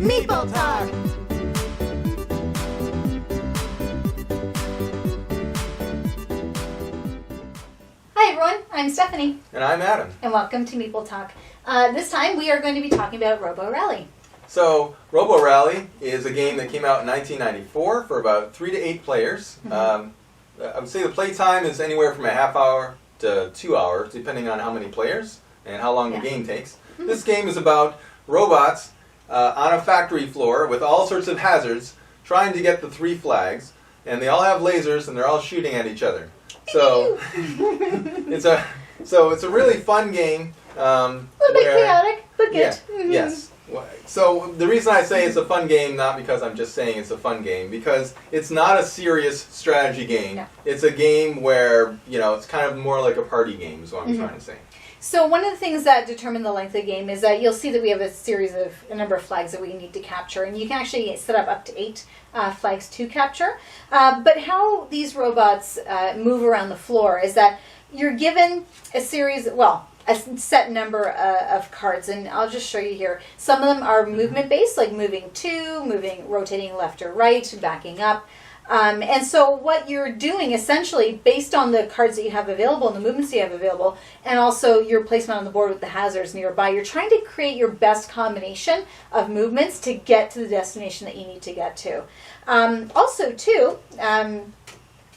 Meeple Talk! Hi everyone, I'm Stephanie. And I'm Adam. And welcome to Meeple Talk. This time we are going to be talking about Robo Rally. So, Robo Rally is a game that came out in 1994 for about 3 to 8 players. I would say the play time is anywhere from a half hour to 2 hours, depending on how many players and how long the game takes. This game is about robots on a factory floor with all sorts of hazards trying to get the 3 flags, and they all have lasers and they're all shooting at each other. So it's a really fun game. A little bit chaotic, but good. Yeah, yes. So the reason I say it's a fun game, not because I'm just saying it's a fun game, because it's not a serious strategy game. No. It's a game where, it's kind of more like a party game is what I'm trying to say. So one of the things that determine the length of the game is that you'll see that we have a number of flags that we need to capture, and you can actually set up to 8 flags to capture. But how these robots move around the floor is that you're given a set number of cards, and I'll just show you here. Some of them are movement based, like moving to, rotating left or right, backing up. And so what you're doing essentially, based on the cards that you have available and the movements you have available, and also your placement on the board with the hazards nearby, you're trying to create your best combination of movements to get to the destination that you need to get to. Also, too,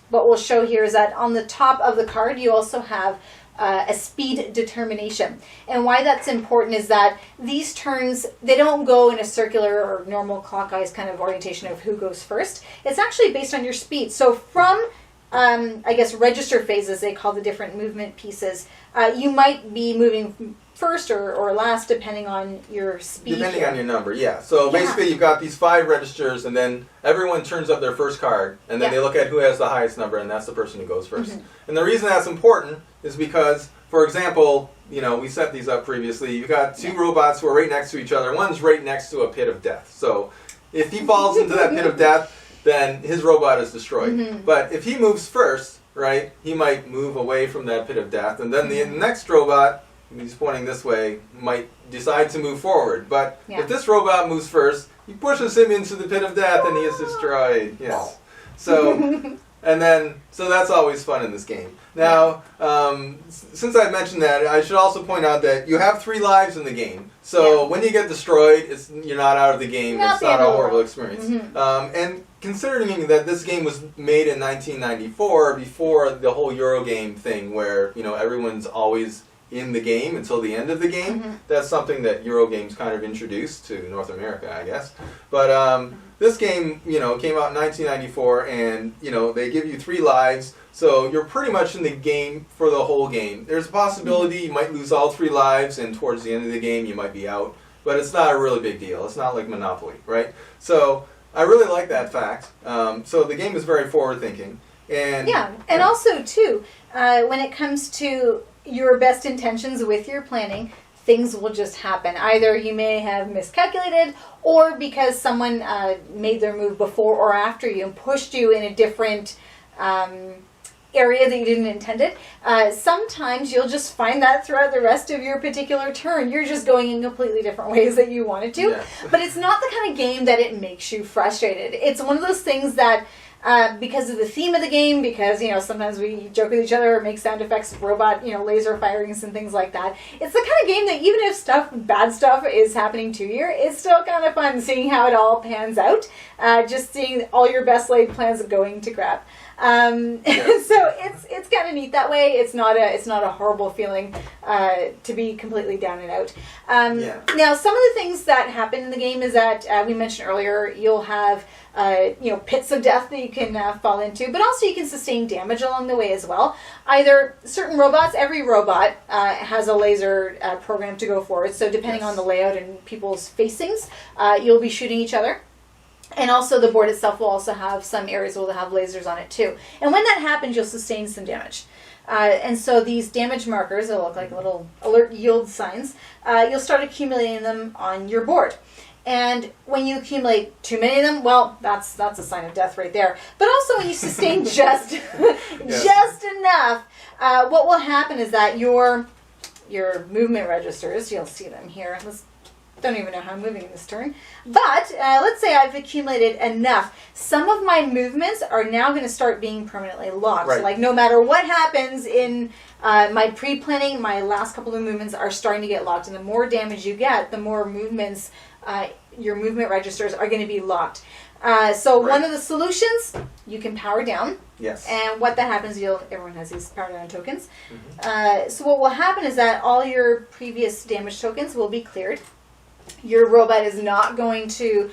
what we'll show here is that on the top of the card you also have a speed determination. And why that's important is that these turns, they don't go in a circular or normal clockwise kind of orientation of who goes first. It's actually based on your speed. So from, register phases, they call the different movement pieces, you might be moving first or last depending on your speed. Depending on your number, yeah. So basically you've got these 5 registers, and then everyone turns up their first card, and then they look at who has the highest number, and that's the person who goes first. And the reason that's important is because, for example, we set these up previously. You've got 2 robots who are right next to each other. One's right next to a pit of death. So if he falls into that pit of death, then his robot is destroyed. But if he moves first, right, he might move away from that pit of death, and then the next robot, he's pointing this way, might decide to move forward. But if this robot moves first, he pushes him into the pit of death and he is destroyed. Yes. So, so that's always fun in this game. Now, since I mentioned that, I should also point out that you have 3 lives in the game. So when you get destroyed, you're not out of the game. It's not a horrible experience. And considering that this game was made in 1994, before the whole Eurogame thing where, everyone's always in the game until the end of the game. That's something that Eurogames kind of introduced to North America, I guess. But this game, came out in 1994, and, they give you 3 lives, so you're pretty much in the game for the whole game. There's a possibility you might lose all 3 lives, and towards the end of the game you might be out, but it's not a really big deal. It's not like Monopoly, right? So I really like that fact. So the game is very forward-thinking. And also, too, when it comes to your best intentions with your planning, things will just happen. Either you may have miscalculated, or because someone made their move before or after you and pushed you in a different area that you didn't intend it. Sometimes you'll just find that throughout the rest of your particular turn, you're just going in completely different ways that you wanted to. But it's not the kind of game that it makes you frustrated. It's one of those things that because of the theme of the game, because, sometimes we joke with each other or make sound effects of robot, laser firings and things like that. It's the kind of game that even if bad stuff is happening to you, it's still kind of fun seeing how it all pans out. Just seeing all your best laid plans going to crap. So it's kind of neat that way. It's not a horrible feeling to be completely down and out. Now, some of the things that happen in the game is that we mentioned earlier, you'll have pits of death that you can fall into, but also you can sustain damage along the way as well. Either certain robots, every robot has a laser program to go forward, so depending on the layout and people's facings, you'll be shooting each other. And also the board itself will also have some areas where they'll have lasers on it too. And when that happens, you'll sustain some damage. And so these damage markers, they'll look like little alert yield signs, you'll start accumulating them on your board. And when you accumulate too many of them, well, that's a sign of death right there. But also when you sustain just just enough, what will happen is that your movement registers, you'll see them here. Don't even know how I'm moving in this turn. But let's say I've accumulated enough. Some of my movements are now going to start being permanently locked. Right. Like no matter what happens in my pre-planning, my last couple of movements are starting to get locked. And the more damage you get, the more movements, your movement registers are going to be locked. So one of the solutions, you can power down. Yes. And what that happens, everyone has these power down tokens. So what will happen is that all your previous damage tokens will be cleared. Your robot is not going to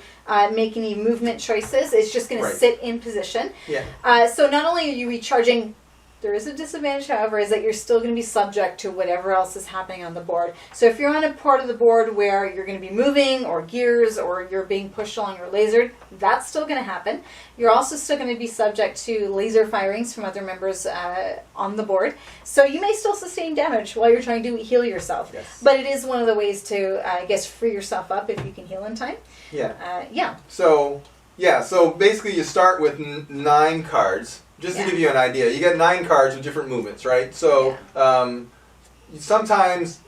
make any movement choices. It's just going to sit in position. Yeah. So not only are you recharging, there is a disadvantage, however, is that you're still going to be subject to whatever else is happening on the board. So if you're on a part of the board where you're going to be moving or gears or you're being pushed along or lasered, that's still going to happen. You're also still going to be subject to laser firings from other members on the board. So you may still sustain damage while you're trying to heal yourself. Yes. But it is one of the ways to, I guess, free yourself up if you can heal in time. Yeah. Yeah. So basically you start with 9 cards. Just to give you an idea, you get 9 cards with different movements, right? So sometimes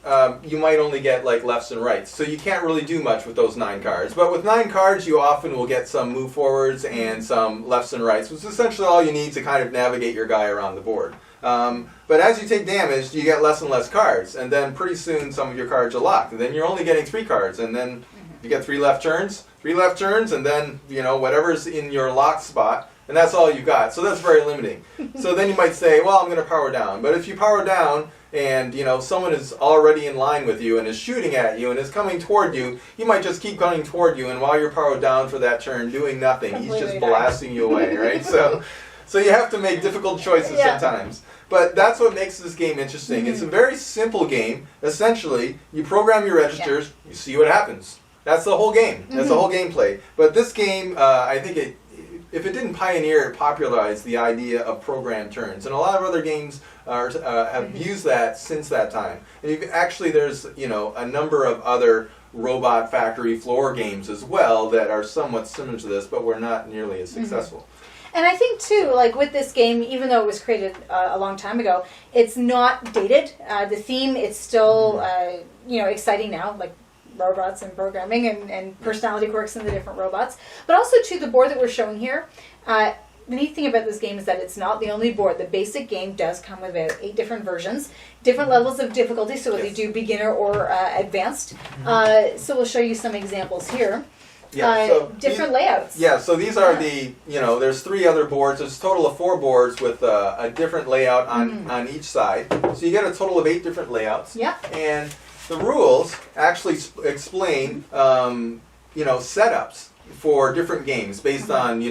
you might only get like lefts and rights, so you can't really do much with those 9 cards. But with 9 cards, you often will get some move forwards and some lefts and rights, which is essentially all you need to kind of navigate your guy around the board. But as you take damage, you get less and less cards, and then pretty soon some of your cards are locked, and then you're only getting 3 cards, and then you get 3 left turns, and then whatever's in your locked spot. And that's all you got. So that's very limiting. So then you might say, well, I'm going to power down. But if you power down and, someone is already in line with you and is shooting at you and is coming toward you, he might just keep coming toward you. And while you're powered down for that turn, doing nothing, he's just blasting you away, right? So you have to make difficult choices sometimes. But that's what makes this game interesting. It's a very simple game. Essentially, you program your registers, you see what happens. That's the whole game. That's the whole gameplay. But this game, I think if it didn't pioneer, it popularized the idea of programmed turns. And a lot of other games have used that since that time. And there's a number of other robot factory floor games as well that are somewhat similar to this, but were not nearly as successful. And I think, too, like with this game, even though it was created a long time ago, it's not dated. The theme, it's still, exciting now, like robots and programming and personality quirks in the different robots. But also, too, the board that we're showing here, the neat thing about this game is that it's not the only board. The basic game does come with about 8 different versions, different levels of difficulty, so whether you do beginner or advanced. So we'll show you some examples here. Different layouts. Yeah, so these are there's 3 other boards. There's a total of 4 boards with a different layout on each side. So you get a total of 8 different layouts. Yeah. And the rules actually explain, setups for different games based on,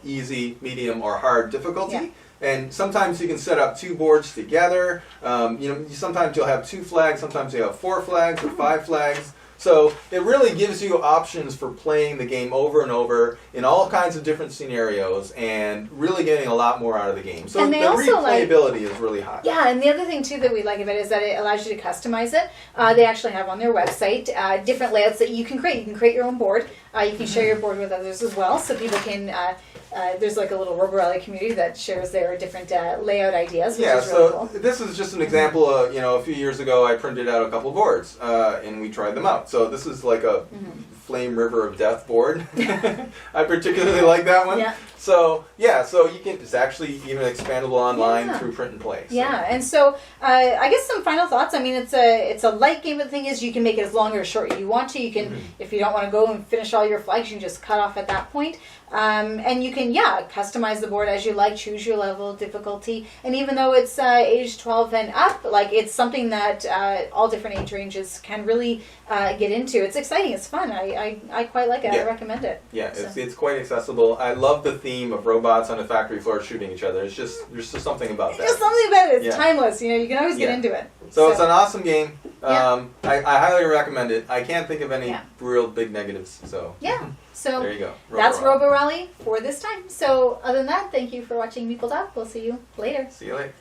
easy, medium, or hard difficulty. Yeah. And sometimes you can set up 2 boards together. Sometimes you'll have 2 flags. Sometimes you have 4 flags or 5 flags. So it really gives you options for playing the game over and over in all kinds of different scenarios and really getting a lot more out of the game. So the replayability is really high. Yeah, and the other thing too that we like about it is that it allows you to customize it. They actually have on their website different layouts that you can create. You can create your own board. You can share your board with others as well, so people can. There's like a little Robo Rally community that shares their different layout ideas, which is really cool. This is just an example. A few years ago, I printed out a couple boards and we tried them out. So this is like a Flame River of Death board. I particularly like that one. Yeah. So you can. It's actually even expandable online through print and play. So. Yeah, and so I guess some final thoughts. I mean, it's a light game, but the thing is, you can make it as long or as short as you want to. You can, if you don't want to go and finish all your flags, you can just cut off at that point. And you can, customize the board as you like, choose your level of difficulty. And even though it's age 12 and up, like it's something that all different age ranges can really get into. It's exciting. It's fun. I quite like it. Yeah. I recommend it. Yeah, it's quite accessible. I love the theme of robots on a factory floor shooting each other. There's just something about that. There's something about it. It's timeless. You can always get into it. So it's an awesome game. I highly recommend it. I can't think of any real big negatives. So So there you go. That's Robo Rally for this time. So other than that, thank you for watching Meeple Talk. We'll see you later. See you later.